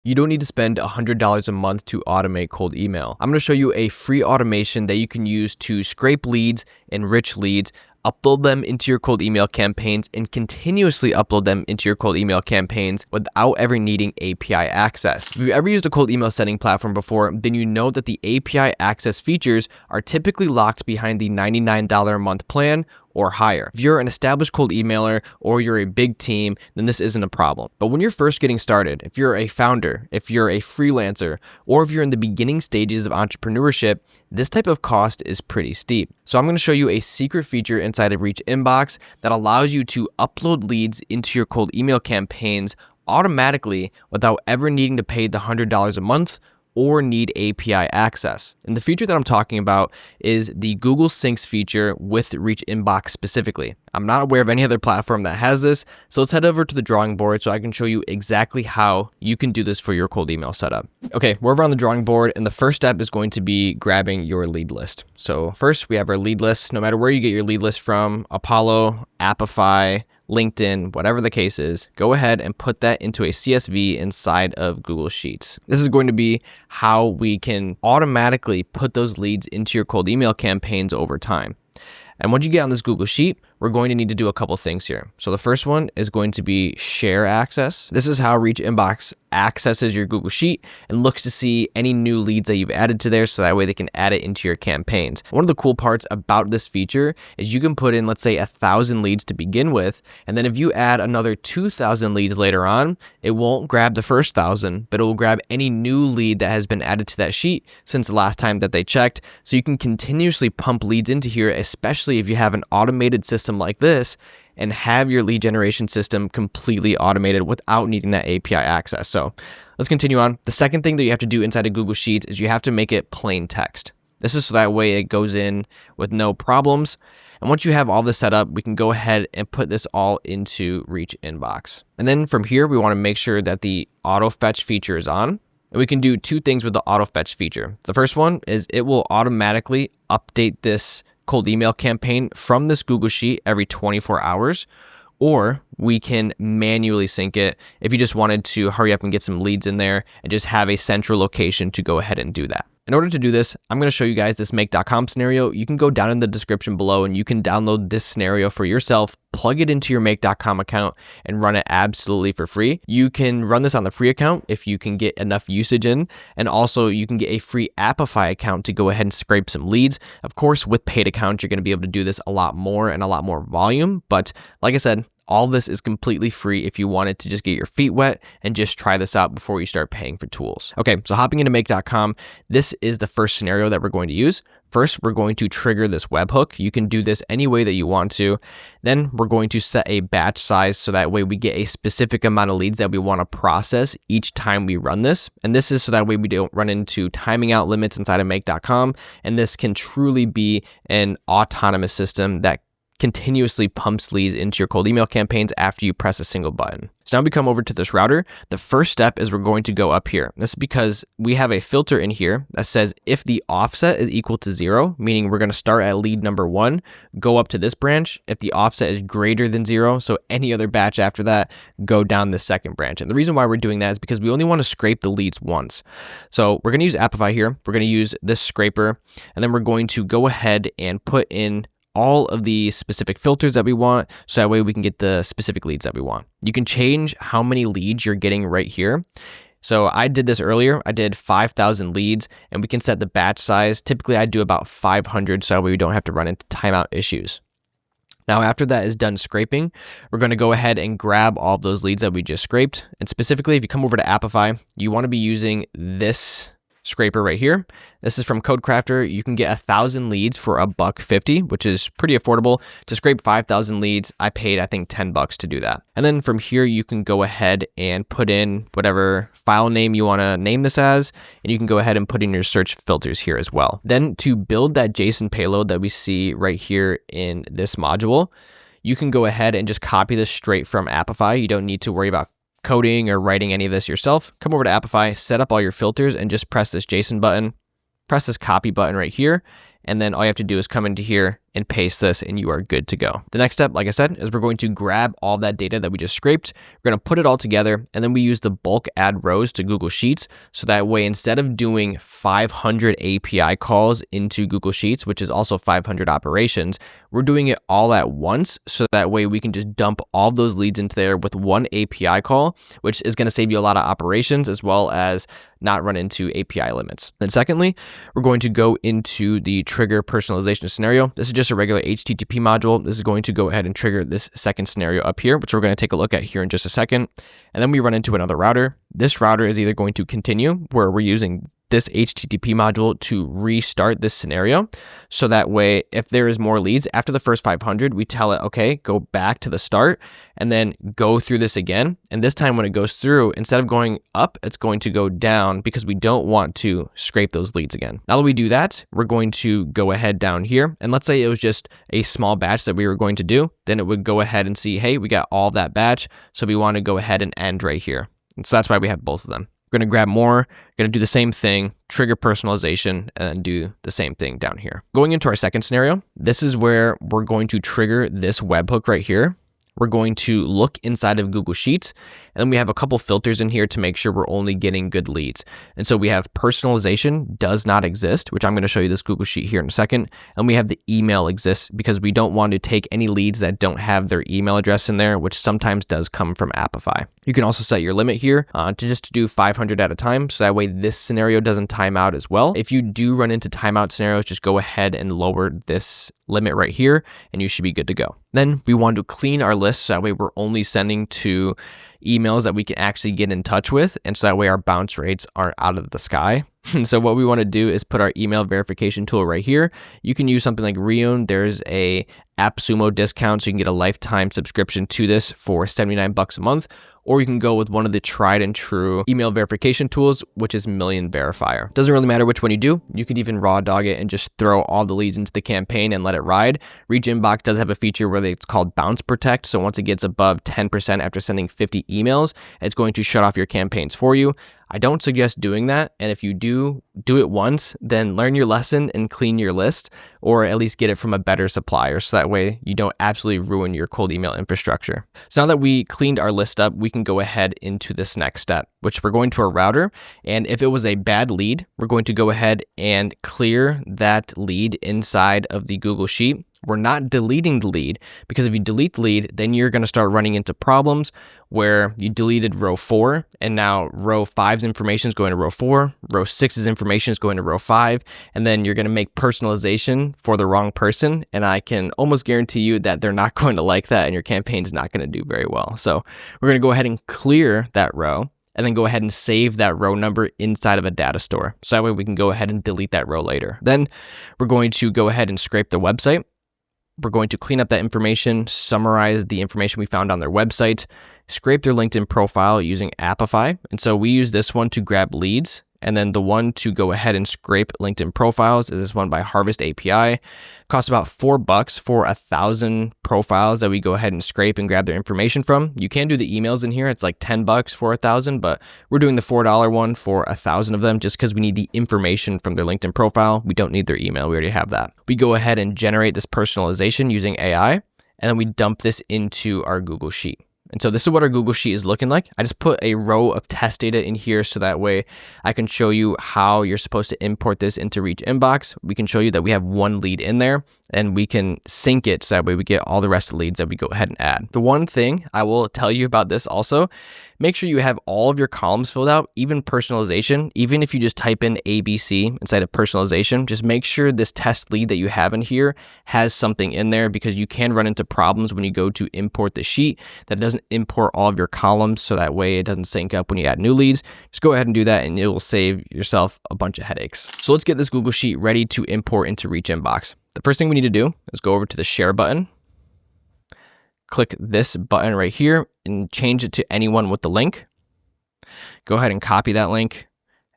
You don't need to spend $100 a month to automate cold email. I'm going to show you a free automation that you can use to scrape leads, enrich leads, upload them into your cold email campaigns, and continuously upload them into your cold email campaigns without ever needing API access. If you've ever used a cold email setting platform before, then you know that the API access features are typically locked behind the $99 a month plan or higher. If you're an established cold emailer or you're a big team, then this isn't a problem. But when you're first getting started, if you're a founder, if you're a freelancer, or if you're in the beginning stages of entrepreneurship, this type of cost is pretty steep. So I'm going to show you a secret feature inside of ReachInbox that allows you to upload leads into your cold email campaigns automatically without ever needing to pay the $100 a month or need API access. And the feature that I'm talking about is the Google Syncs feature with ReachInbox specifically. I'm not aware of any other platform that has this, so let's head over to the drawing board so I can show you exactly how you can do this for your cold email setup. Okay, we're over on the drawing board, and the first step is going to be grabbing your lead list. So first, we have our lead list. No matter where you get your lead list from, Apollo, Appify, LinkedIn, whatever the case is, go ahead and put that into a CSV inside of Google Sheets. This is going to be how we can automatically put those leads into your cold email campaigns over time. And once you get on this Google Sheet, we're going to need to do a couple things here. So the first one is going to be share access. This is how ReachInbox accesses your Google Sheet and looks to see any new leads that you've added to there, so that way they can add it into your campaigns. One of the cool parts about this feature is you can put in, let's say, 1,000 leads to begin with, and then if you add another 2,000 leads later on, it won't grab the first 1,000, but it will grab any new lead that has been added to that sheet since the last time that they checked. So you can continuously pump leads into here, especially if you have an automated system like this and have your lead generation system completely automated without needing that API access. So let's continue on. The second thing that you have to do inside of Google Sheets is you have to make it plain text. This is so that way it goes in with no problems. And once you have all this set up, we can go ahead and put this all into ReachInbox. And then from here, we want to make sure that the auto fetch feature is on. And we can do two things with the auto fetch feature. The first one is it will automatically update this cold email campaign from this Google Sheet every 24 hours, or we can manually sync it if you just wanted to hurry up and get some leads in there and just have a central location to go ahead and do that. In order to do this, I'm going to show you guys this make.com scenario. You can go down in the description below and you can download this scenario for yourself, plug it into your make.com account, and run it absolutely for free. You can run this on the free account if you can get enough usage in, and also you can get a free Appify account to go ahead and scrape some leads. Of course, with paid accounts, you're going to be able to do this a lot more and a lot more volume, but like I said, all this is completely free if you wanted to just get your feet wet and just try this out before you start paying for tools. Okay, so hopping into make.com, this is the first scenario that we're going to use. First, we're going to trigger this webhook. You can do this any way that you want to. Then we're going to set a batch size so that way we get a specific amount of leads that we want to process each time we run this. And this is so that way we don't run into timing out limits inside of make.com. And this can truly be an autonomous system that continuously pumps leads into your cold email campaigns after you press a single button. So now we come over to this router. The first step is we're going to go up here. This is because we have a filter in here that says if the offset is equal to 0, meaning we're going to start at lead number 1, go up to this branch. If the offset is greater than 0, so any other batch after that, go down the second branch. And the reason why we're doing that is because we only want to scrape the leads once. So we're going to use Appify here. We're going to use this scraper, and then we're going to go ahead and put in all of the specific filters that we want, so that way we can get the specific leads that we want. You can change how many leads you're getting right here. So I did this earlier. I did 5,000 leads, and we can set the batch size. Typically, I do about 500, so that way we don't have to run into timeout issues. Now, after that is done scraping, we're going to go ahead and grab all of those leads that we just scraped. And specifically, if you come over to Appify, you want to be using this scraper right here. This is from CodeCrafter. You can get 1,000 leads for $1.50, which is pretty affordable. To scrape 5,000 leads, I paid, I think, $10 to do that. And then from here, you can go ahead and put in whatever file name you want to name this as, and you can go ahead and put in your search filters here as well. Then to build that JSON payload that we see right here in this module, you can go ahead and just copy this straight from Appify. You don't need to worry about coding or writing any of this yourself. Come over to Appify, set up all your filters, and just press this JSON button, press this copy button right here, and then all you have to do is come into here and paste this, and you are good to go. The next step, like I said, is we're going to grab all that data that we just scraped. We're going to put it all together, and then we use the bulk add rows to Google Sheets. So that way, instead of doing 500 API calls into Google Sheets, which is also 500 operations, we're doing it all at once. So that way we can just dump all those leads into there with one API call, which is going to save you a lot of operations as well as not run into API limits. Then secondly, we're going to go into the trigger personalization scenario. This is just a regular HTTP module. This is going to go ahead and trigger this second scenario up here, which we're going to take a look at here in just a second. And then we run into another router. This router is either going to continue where we're using this HTTP module to restart this scenario. So that way, if there is more leads after the first 500, we tell it, okay, go back to the start and then go through this again. And this time when it goes through, instead of going up, it's going to go down because we don't want to scrape those leads again. Now that we do that, we're going to go ahead down here. And let's say it was just a small batch that we were going to do. Then it would go ahead and see, hey, we got all that batch. So we want to go ahead and end right here. And so that's why we have both of them. We're going to grab more, going to do the same thing, trigger personalization, and then do the same thing down here. Going into our second scenario, this is where we're going to trigger this webhook right here. We're going to look inside of Google Sheets, and then we have a couple filters in here to make sure we're only getting good leads. And so we have personalization does not exist, which I'm going to show you this Google Sheet here in a second. And we have the email exists because we don't want to take any leads that don't have their email address in there, which sometimes does come from Appify. You can also set your limit here to just do 500 at a time. So that way this scenario doesn't time out as well. If you do run into timeout scenarios, just go ahead and lower this limit right here and you should be good to go. Then we want to clean our list so that way we're only sending to emails that we can actually get in touch with, and so that way our bounce rates aren't out of the sky. And so what we want to do is put our email verification tool right here. You can use something like Reun. There's a AppSumo discount, so you can get a lifetime subscription to this for $79 a month. Or you can go with one of the tried and true email verification tools, which is Million Verifier. Doesn't really matter which one you do. You could even raw dog it and just throw all the leads into the campaign and let it ride. ReachInbox does have a feature where it's called Bounce Protect. So once it gets above 10% after sending 50 emails, it's going to shut off your campaigns for you. I don't suggest doing that. And if you do it once, then learn your lesson and clean your list, or at least get it from a better supplier. So that way you don't absolutely ruin your cold email infrastructure. So now that we cleaned our list up, we can go ahead into this next step, which we're going to our router. And if it was a bad lead, we're going to go ahead and clear that lead inside of the Google Sheet. We're not deleting the lead, because if you delete the lead, then you're going to start running into problems where you deleted row 4 and now row 5's information is going to row 4, row 6's information is going to row 5, and then you're going to make personalization for the wrong person. And I can almost guarantee you that they're not going to like that and your campaign is not going to do very well. So we're going to go ahead and clear that row and then go ahead and save that row number inside of a data store. So that way we can go ahead and delete that row later. Then we're going to go ahead and scrape the website. We're going to clean up that information, summarize the information we found on their website, scrape their LinkedIn profile using Appify. And so we use this one to grab leads. And then the one to go ahead and scrape LinkedIn profiles is this one by Harvest API. Costs about $4 for 1,000 profiles that we go ahead and scrape and grab their information from. You can do the emails in here. It's like $10 for 1,000, but we're doing the $4 one for 1,000 of them just because we need the information from their LinkedIn profile. We don't need their email. We already have that. We go ahead and generate this personalization using AI, and then we dump this into our Google Sheet. And so this is what our Google Sheet is looking like. I just put a row of test data in here so that way I can show you how you're supposed to import this into ReachInbox. We can show you that we have one lead in there and we can sync it so that way we get all the rest of the leads that we go ahead and add. The one thing I will tell you about this also, make sure you have all of your columns filled out, even personalization. Even if you just type in ABC inside of personalization, just make sure this test lead that you have in here has something in there, because you can run into problems when you go to import the sheet that doesn't import all of your columns, so that way it doesn't sync up when you add new leads. Just go ahead and do that and it will save yourself a bunch of headaches. So let's get this Google Sheet ready to import into ReachInbox. The first thing we need to do is go over to the share button, click this button right here and change it to anyone with the link. Go ahead and copy that link,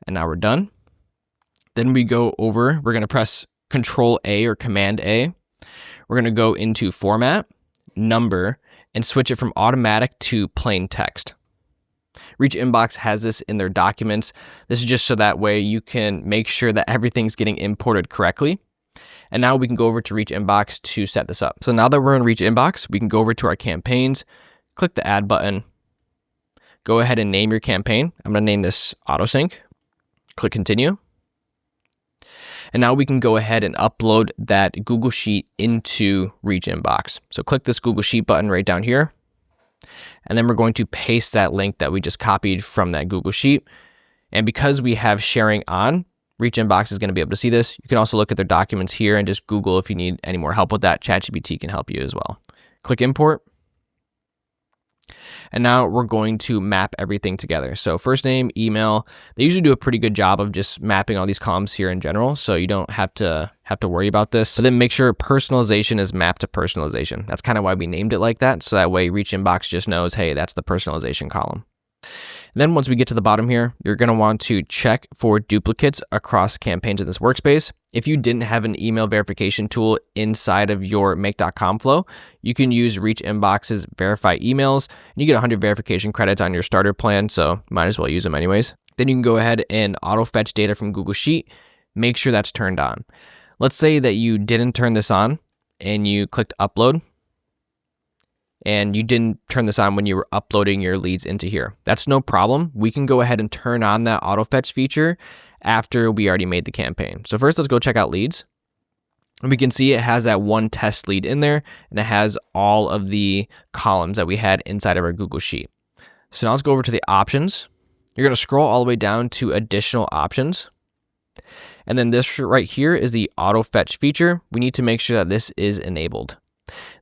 and now we're done. Then we go over, we're going to press Control A or Command A. We're going to go into Format, Number, and switch it from automatic to plain text. ReachInbox has this in their documents. This is just so that way you can make sure that everything's getting imported correctly. And now we can go over to ReachInbox to set this up. So now that we're in ReachInbox, we can go over to our campaigns, click the add button, go ahead and name your campaign. I'm going to name this autosync. Click continue. And now we can go ahead and upload that Google Sheet into ReachInbox. So click this Google Sheet button right down here. And then we're going to paste that link that we just copied from that Google Sheet. And because we have sharing on, ReachInbox is going to be able to see this. You can also look at their documents here and just Google if you need any more help with that. ChatGPT can help you as well. Click import. And now we're going to map everything together. So first name, email, they usually do a pretty good job of just mapping all these columns here in general. So you don't have to worry about this. But then make sure personalization is mapped to personalization. That's kind of why we named it like that. So that way ReachInbox just knows, hey, that's the personalization column. And then once we get to the bottom here, you're going to want to check for duplicates across campaigns in this workspace. If you didn't have an email verification tool inside of your make.com flow, you can use ReachInbox's verify emails and you get 100 verification credits on your starter plan. So might as well use them anyways. Then you can go ahead and auto fetch data from Google Sheet. Make sure that's turned on. Let's say that you didn't turn this on and you clicked upload, and you didn't turn this on when you were uploading your leads into here. That's no problem. We can go ahead and turn on that auto fetch feature after we already made the campaign. So first, let's go check out leads. And we can see it has that one test lead in there, and it has all of the columns that we had inside of our Google Sheet. So now let's go over to the options. You're going to scroll all the way down to additional options. And then this right here is the auto fetch feature. We need to make sure that this is enabled.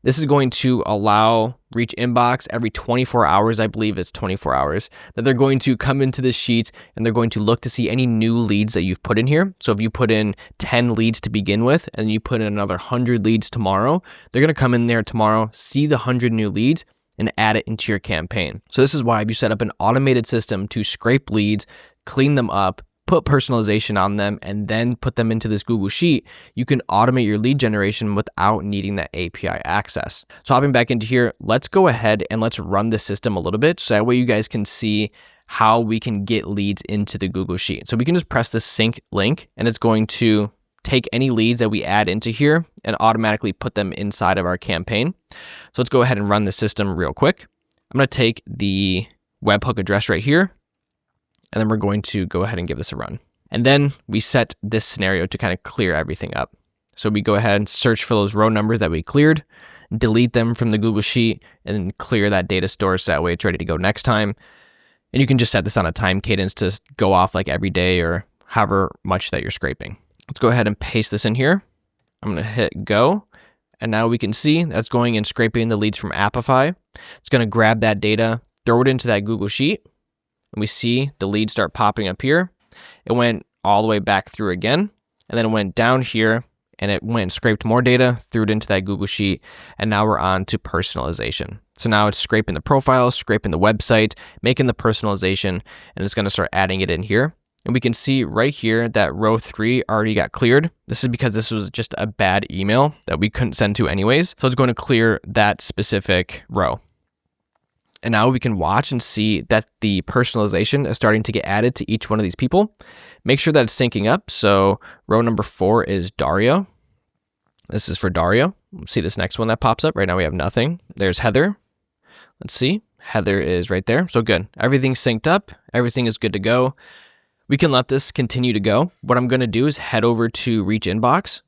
This is going to allow ReachInbox every 24 hours, I believe it's 24 hours, that they're going to come into this sheet and they're going to look to see any new leads that you've put in here. So if you put in 10 leads to begin with and you put in another 100 leads tomorrow, they're going to come in there tomorrow, see the 100 new leads and add it into your campaign. So this is why if you set up an automated system to scrape leads, clean them up, put personalization on them, and then put them into this Google Sheet, you can automate your lead generation without needing that API access. So hopping back into here, let's go ahead and let's run the system a little bit. So that way you guys can see how we can get leads into the Google Sheet. So we can just press the sync link and it's going to take any leads that we add into here and automatically put them inside of our campaign. So let's go ahead and run the system real quick. I'm going to take the webhook address right here, and then we're going to go ahead and give this a run. And then we set this scenario to kind of clear everything up. So we go ahead and search for those row numbers that we cleared, delete them from the Google Sheet, and then clear that data store so that way it's ready to go next time. And you can just set this on a time cadence to go off like every day or however much that you're scraping. Let's go ahead and paste this in here. I'm going to hit go. And now we can see that's going and scraping the leads from Appify. It's going to grab that data, throw it into that Google Sheet. And we see the leads start popping up here. It went all the way back through again, and then it went down here, and it went and scraped more data, threw it into that Google Sheet, and now we're on to personalization. So now it's scraping the profiles, scraping the website, making the personalization, and it's going to start adding it in here. And we can see right here that row 3 already got cleared. This is because this was just a bad email that we couldn't send to anyways. So it's going to clear that specific row. And now we can watch and see that the personalization is starting to get added to each one of these people. Make sure that it's syncing up. So row number 4 is Dario. This is for Dario. Let's see this next one that pops up. Right now we have nothing. There's Heather. Let's see. Heather is right there. So good. Everything's synced up. Everything is good to go. We can let this continue to go. What I'm going to do is head over to ReachInbox.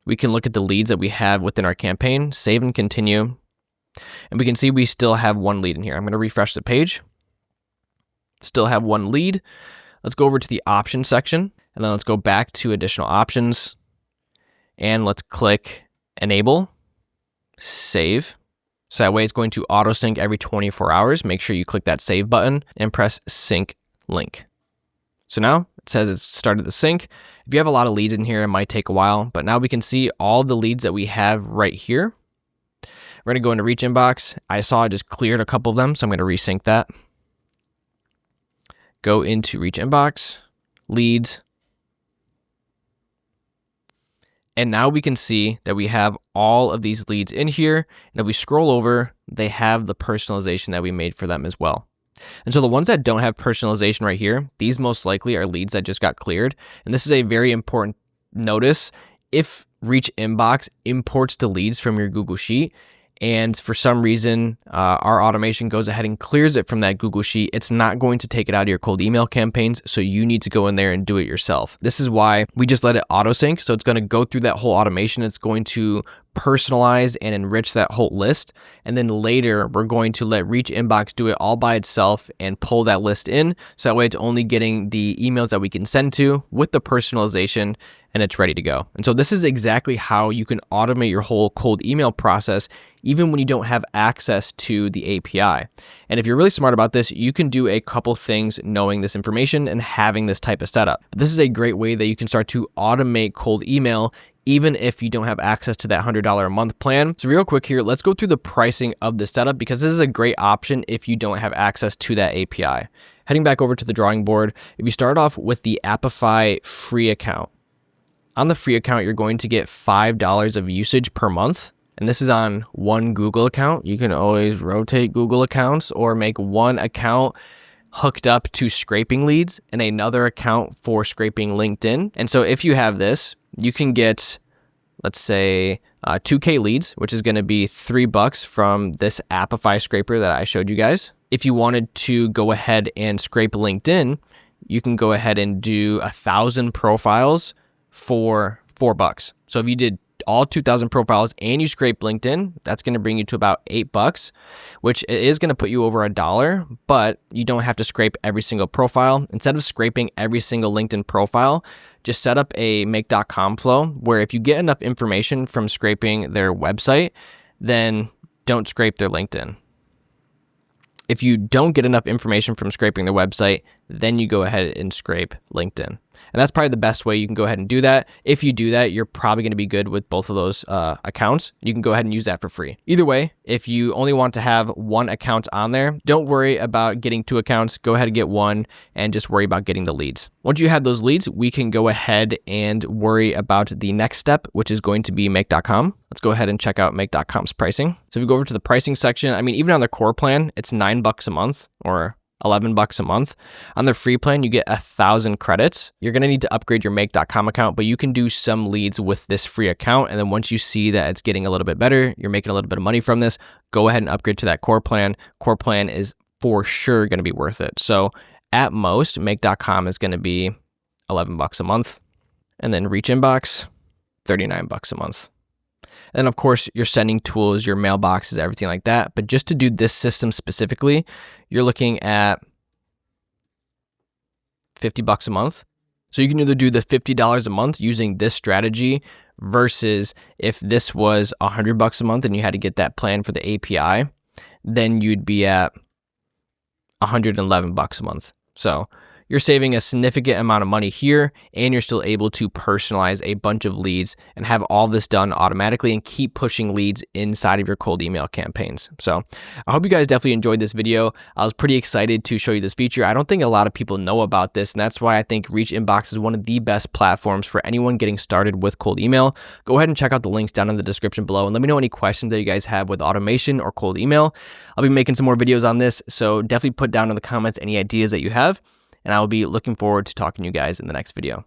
We can look at the leads that we have within our campaign, save and continue. And we can see we still have one lead in here. I'm going to refresh the page. Still have one lead. Let's go over to the options section, and then let's go back to additional options, and let's click enable, save. So that way it's going to auto sync every 24 hours. Make sure you click that save button and press sync link. So now it says it's started the sync. If you have a lot of leads in here, it might take a while, but now we can see all the leads that we have right here. We're going to go into ReachInbox. I saw I just cleared a couple of them, so I'm going to resync that. Go into ReachInbox, leads. And now we can see that we have all of these leads in here. And if we scroll over, they have the personalization that we made for them as well. And so the ones that don't have personalization right here, these most likely are leads that just got cleared. And this is a very important notice. If ReachInbox imports the leads from your Google Sheet, and for some reason, our automation goes ahead and clears it from that Google Sheet, it's not going to take it out of your cold email campaigns, so you need to go in there and do it yourself. This is why we just let it auto sync, so it's going to go through that whole automation. It's going to personalize and enrich that whole list, and then later we're going to let ReachInbox do it all by itself and pull that list in, so that way it's only getting the emails that we can send to with the personalization, and it's ready to go. And so this is exactly how you can automate your whole cold email process even when you don't have access to the API. And if you're really smart about this, you can do a couple things knowing this information and having this type of setup. But this is a great way that you can start to automate cold email even if you don't have access to that $100 a month plan. So real quick here, let's go through the pricing of the setup, because this is a great option if you don't have access to that API. Heading back over to the drawing board, if you start off with the Appify free account, on the free account, you're going to get $5 of usage per month. And this is on one Google account. You can always rotate Google accounts or make one account hooked up to scraping leads and another account for scraping LinkedIn. And so if you have this, you can get, let's say, 2K leads, which is going to be $3 from this Appify scraper that I showed you guys. If you wanted to go ahead and scrape LinkedIn, you can go ahead and do 1,000 profiles for $4. So if you did all 2,000 profiles and you scrape LinkedIn, that's going to bring you to about $8, which is going to put you over $1, but you don't have to scrape every single profile. Instead of scraping every single LinkedIn profile, just set up a make.com flow where if you get enough information from scraping their website, then don't scrape their LinkedIn. If you don't get enough information from scraping their website, then you go ahead and scrape LinkedIn. And that's probably the best way you can go ahead and do that. If you do that, you're probably going to be good with both of those accounts. You can go ahead and use that for free. Either way, if you only want to have one account on there, don't worry about getting 2 accounts. Go ahead and get one and just worry about getting the leads. Once you have those leads, we can go ahead and worry about the next step, which is going to be make.com. Let's go ahead and check out make.com's pricing. So if we go over to the pricing section, I mean, even on the core plan, it's $9 a month or $11 a month. On the free plan, you get 1,000 credits. You're going to need to upgrade your make.com account, but you can do some leads with this free account. And then once you see that it's getting a little bit better, you're making a little bit of money from this, go ahead and upgrade to that core plan. Core plan is for sure going to be worth it. So at most, make.com is going to be $11 a month. And then ReachInbox, $39 a month. And of course, your sending tools, your mailboxes, everything like that. But just to do this system specifically, you're looking at $50 a month. So you can either do the $50 a month using this strategy versus if this was $100 a month and you had to get that plan for the API, then you'd be at $111 a month. So you're saving a significant amount of money here, and you're still able to personalize a bunch of leads and have all this done automatically and keep pushing leads inside of your cold email campaigns. So I hope you guys definitely enjoyed this video. I was pretty excited to show you this feature. I don't think a lot of people know about this, and that's why I think ReachInbox is one of the best platforms for anyone getting started with cold email. Go ahead and check out the links down in the description below, and let me know any questions that you guys have with automation or cold email. I'll be making some more videos on this, so definitely put down in the comments any ideas that you have. And I will be looking forward to talking to you guys in the next video.